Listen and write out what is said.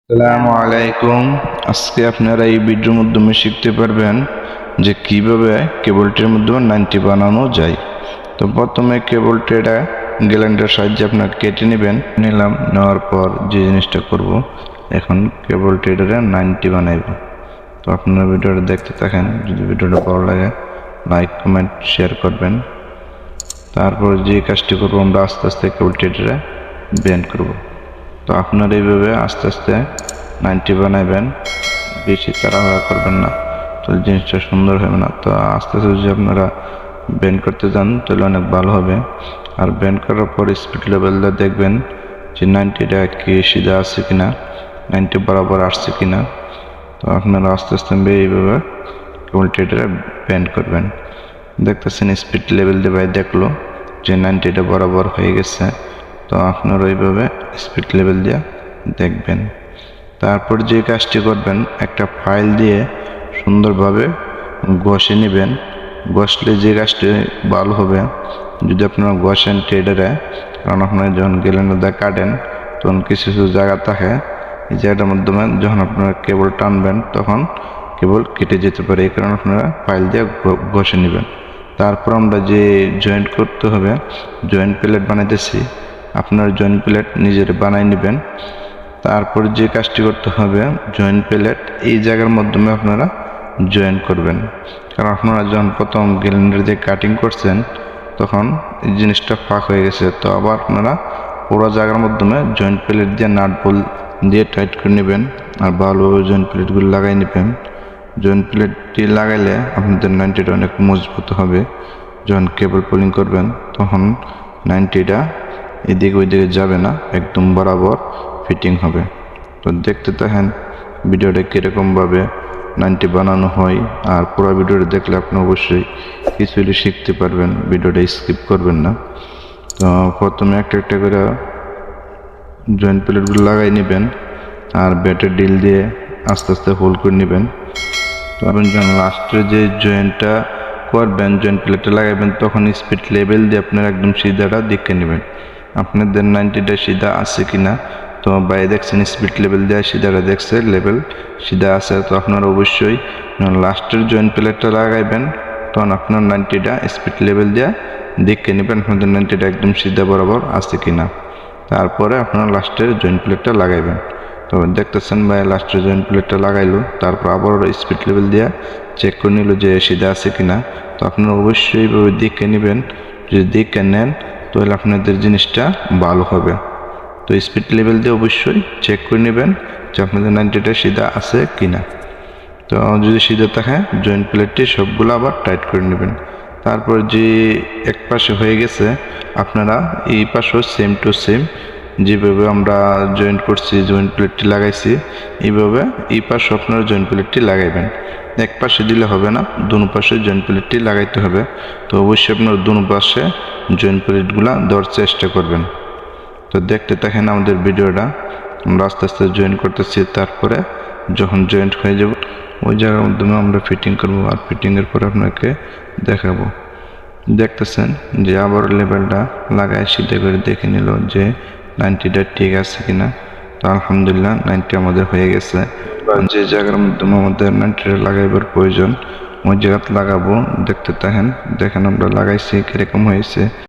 আসসালামু আলাইকুম। আজকে আপনারা এই ভিডিওর মাধ্যমে শিখতে পারবেন যে কিভাবে কেবলটির মাধ্যমে 90 বানানো যায়। তো প্রথমে কেবলটিটা গ্যালান্ডার সাহায্যে আপনারা কেটে নিলাম। নেওয়ার পর যে জিনিসটা করব, এখন কেবলটিটারে 90 বানাইব। তো আপনারা ভিডিওটা দেখতে থাকেন। যদি ভিডিওটা ভালো লাগে লাইক কমেন্ট শেয়ার করবেন। তারপর যে কাজটি করবো, আমরা আস্তে আস্তে কেবলটিটারে বেন্ড করব। তো আপনারা এইভাবে আস্তে আস্তে 90 বানাইবেন, বেশি তাড়াহুড়া করবেন না, তো জিনিসটা সুন্দর হবে না। তো আস্তে আস্তে যদি আপনারা বেন্ড করতে যান তাহলে অনেক ভালো হবে। আর বেন্ড করার পর স্পিড লেভেলটা দেখবেন যে 90টা কি সিধা আছে কিনা, 90 বরাবর আসছে কিনা। তো আপনারা আস্তে আস্তে এইভাবে কেবলটিটা বেন্ড করবেন। দেখতেছেন স্পিড লেভেল দিয়ে ভাই দেখলো যে 90টা বরাবর হয়ে গেছে। তো আপনারা ওইভাবে স্পিড লেভেল দিয়ে দেখবেন। তারপর যে কাজটি করবেন, একটা ফাইল দিয়ে সুন্দরভাবে ঘষে নেবেন। ঘষলে যে কাজটি ভালো হবে, যদি আপনারা ঘষেন ট্রেডারে, কারণ আপনারা যখন গ্যালান্ডার কাটেন তখন কিছু কিছু জায়গা থাকে, এই জায়গাটার মাধ্যমে যখন আপনারা কেবল টানবেন তখন কেবল কেটে যেতে পারে। এই কারণে আপনারা ফাইল দিয়ে ঘষে নেবেন। তারপর আমরা যে জয়েন্ট করতে হবে, জয়েন্ট প্লেট বানাইতেছি, আপনার জয়েন্ট প্লেট নিজের বানাই নেবেন। তারপর যে কাজটি করতে হবে, জয়েন্ট প্লেট এই জায়গার মাধ্যমে আপনারা জয়েন করবেন। কারণ আপনারা যখন প্রথম গ্যালান্ডার দিয়ে কাটিং করছেন তখন এই জিনিসটা ফাঁক হয়ে গেছে। তো আবার আপনারা পুরো জায়গার মাধ্যমে জয়েন্ট প্লেট দিয়ে নাট বল দিয়ে টাইট করে নেবেন আর ভালোভাবে জয়েন্ট প্লেটগুলো লাগাই নেবেন। জয়েন্ট প্লেটটি লাগাইলে আপনাদের 90টা অনেক মজবুত হবে। যখন কেবল পুলিং করবেন তখন 90টা এদিকে ওইদিকে যাবে না, একদম বরাবর ফিটিং হবে। তো দেখতে থাকেন ভিডিওটা কীরকমভাবে 90 বানানো হয়। আর পুরো ভিডিওটা দেখলে আপনি অবশ্যই কিছু শিখতে পারবেন, ভিডিওটা স্কিপ করবেন না। তো প্রথমে একটা একটা করে জয়েন্ট প্লেটগুলো লাগাই নেবেন আর ব্যাটের ডিল দিয়ে আস্তে আস্তে হোল করে নেবেন। তো আপনি যখন লাস্টের যে জয়েন্টটা করবেন, জয়েন্ট প্লেটটা লাগাবেন, তখন স্পিড লেভেল দিয়ে আপনারা একদম সিধাটা দেখে নেবেন আপনাদের 90টা সিধা আছে কিনা। তো বাইরে দেখছেন স্পিড লেভেল দেওয়া সিধাটা দেখছে লেভেল সিধা আছে। তো আপনারা অবশ্যই লাস্টের জয়েন্ট প্লেটটা লাগাইবেন, তখন আপনার 90টা স্পিড লেভেল দেওয়া দেখে নেবেন আপনাদের 90টা একদম সিধা বরাবর আছে কিনা। তারপরে আপনারা লাস্টের জয়েন্ট প্লেটটা লাগাইবেন। তো দেখতেছেন ভাই লাস্টের জয়েন্ট প্লেটটা লাগাইলো, তারপর আবার স্পিড লেভেল দিয়ে চেক করে নিল যে সিধা আছে কিনা। তো আপনারা অবশ্যই এইভাবে দেখে নেবেন। যদি দেখে নেন তাহলে আপনাদের জিনিসটা ভালো হবে। তো স্পিড লেভেল দিয়ে অবশ্যই চেক করে নেবেন যে আপনাদের 90টা সিধা আছে কিনা। তো যদি সিধা থাকে জয়েন্ট প্লেটটি সবগুলো আবার টাইট করে নেবেন। তারপর যে এক পাশে হয়ে গেছে, আপনারা এই পাশেও সেম টু সেম যেভাবে আমরা জয়েন্ট করছি, জয়েন্ট প্লেটটি লাগাইছি, এইভাবে এই পাশে আপনারা জয়েন্ট প্লেটটি লাগাইবেন। এক পাশে দিলে হবে না, দুনো পাশে জয়েন্ট প্লেটটি লাগাইতে হবে। তো অবশ্যই আপনারা দুনো পাশে জয়েন্ট প্লেটগুলো দেওয়ার চেষ্টা করবেন। তো দেখতে থাকেন আমাদের ভিডিওটা, আমরা আস্তে আস্তে জয়েন করতেছি। তারপরে যখন জয়েন্ট হয়ে যাব ওই জায়গার মাধ্যমে আমরা ফিটিং করব, আর ফিটিংয়ের পরে আপনাকে দেখাবো। দেখতেছেন যে আবার লেভেলটা লাগায় সিধে করে দেখে নিল যে 90টা ঠিক আছে কিনা। তো আলহামদুলিল্লাহ 90 আমাদের হয়ে গেছে। যে জায়গার মাধ্যমে আমাদের 90টা লাগাইবার প্রয়োজন ওই জায়গাতে লাগাবো। দেখতে থাকেন, দেখেন আমরা লাগাইছি কিরকম হয়েছে।